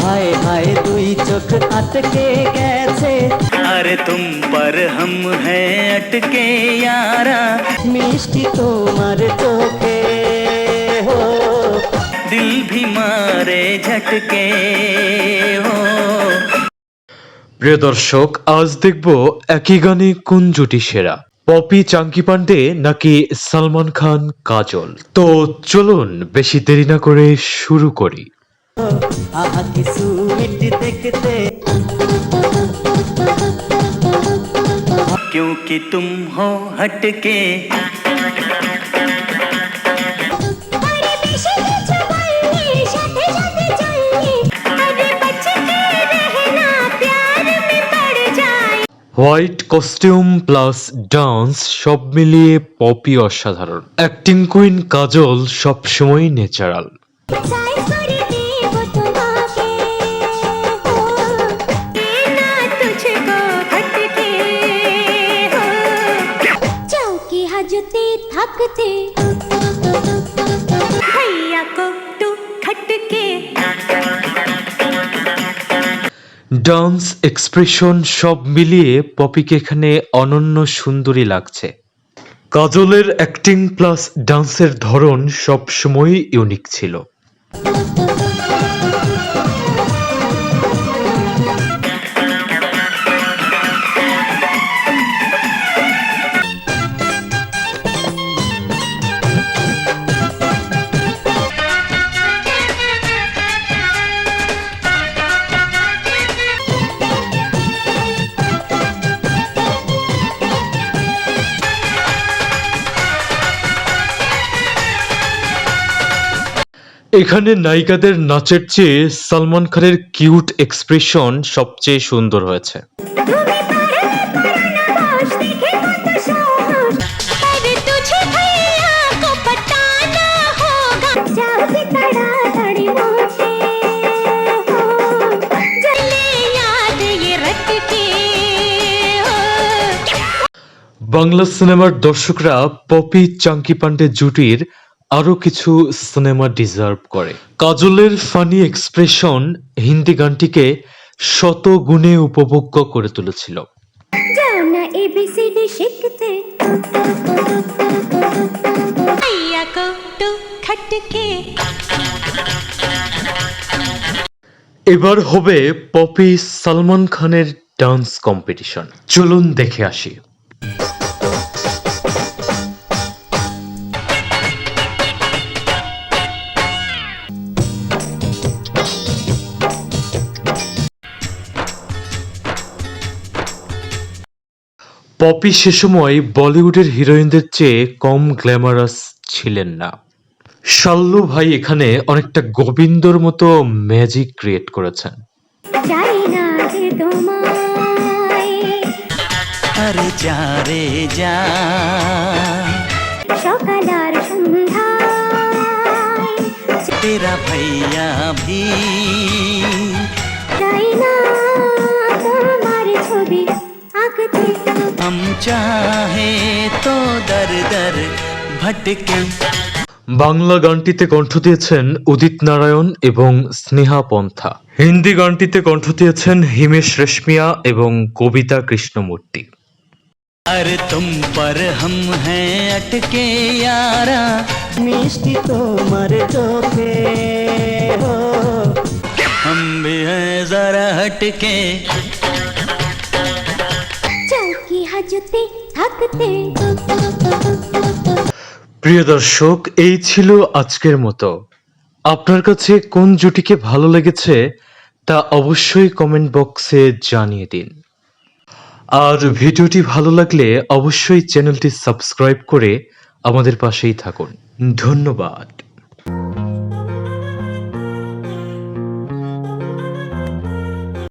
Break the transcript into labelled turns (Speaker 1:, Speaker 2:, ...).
Speaker 1: हाय हाय दुई चोख अटके गैसे
Speaker 2: अरे तुम पर हम हैं अटके यारा
Speaker 1: मिष्टि तोमार चोखे हो
Speaker 2: दिल भी मारे झटके हो।
Speaker 3: প্রিয় দর্শক, আজ দেখব একই গানে কোন জুটি সেরা, পপি চাঙ্কি পান্ডে নাকি সালমান খান কাজল। তো চলুন বেশি দেরি না করে শুরু করি।
Speaker 1: आहा की स्वीट देखते
Speaker 2: क्योंकि तुम हो हटके
Speaker 3: হোয়াইট কস্টিউম প্লাস ডান্স সব মিলিয়ে পপি অসাধারণ, অ্যাক্টিং কুইন কাজল সবসময় ন্যাচারাল।
Speaker 4: थकते भैया को तू खटके
Speaker 3: ডান্স এক্সপ্রেশন সব মিলিয়ে পপিকে এখানে অনন্য সুন্দরী লাগছে। কাজলের অ্যাক্টিং প্লাস ডান্সের ধরন সবসময় ইউনিক ছিল। এখানে নায়িকাদের নাচের চেয়ে সালমান খানের কিউট এক্সপ্রেশন সবচেয়ে সুন্দর হয়েছে। বাংলা সিনেমার দর্শকরা পপি চাঙ্কি পান্ডে জুটির আরো কিছু সিনেমা ডিজার্ভ করে। কাজলের ফানি এক্সপ্রেশন হিন্দি গানটিকে শত গুণে উপভোগ্য করে তুলেছিল। এবার হবে পপি সালমান খানের ডান্স কম্পিটিশন, চলুন দেখে আসি। পপি সে সময় বলিউডের হিরোইনদের চেয়ে কম গ্ল্যামারাস ছিলেন না। শাল্লু ভাই এখানে অনেকটা গোবিন্দর মতো ম্যাজিক ক্রিয়েট করেছেন।
Speaker 2: अरे जा रे जा
Speaker 4: সকালার সন্ধ্যায়
Speaker 2: तेरा भैया भी
Speaker 4: চাই না তোমার ছবি আঁকতে
Speaker 2: हम चाहे तो दर दर भटके।
Speaker 3: বাংলা গানটিতে কণ্ঠ দিয়েছেন উদিত নারায়ণ এবং স্নেহা পন্থা। হিন্দি গানটিতে কণ্ঠ দিয়েছেন হিমেশ রেশমিয়া এবং কবিতা কৃষ্ণমূর্তি।
Speaker 2: अरे तुम पर हम हैं अटके यारा
Speaker 1: मिष्टि तोमार चोखे हो
Speaker 2: हम भी हैं जरा हटके।
Speaker 4: চৌকি হাজতে থাকতে
Speaker 3: প্রিয় দর্শক, এই ছিল আজকের মতো। আপনার কাছে কোন জুটিকে ভালো লেগেছে তা অবশ্যই কমেন্ট বক্সে জানিয়ে দিন। আর ভিডিওটি ভালো লাগলে অবশ্যই চ্যানেলটি সাবস্ক্রাইব করে আমাদের পাশেই থাকুন। ধন্যবাদ।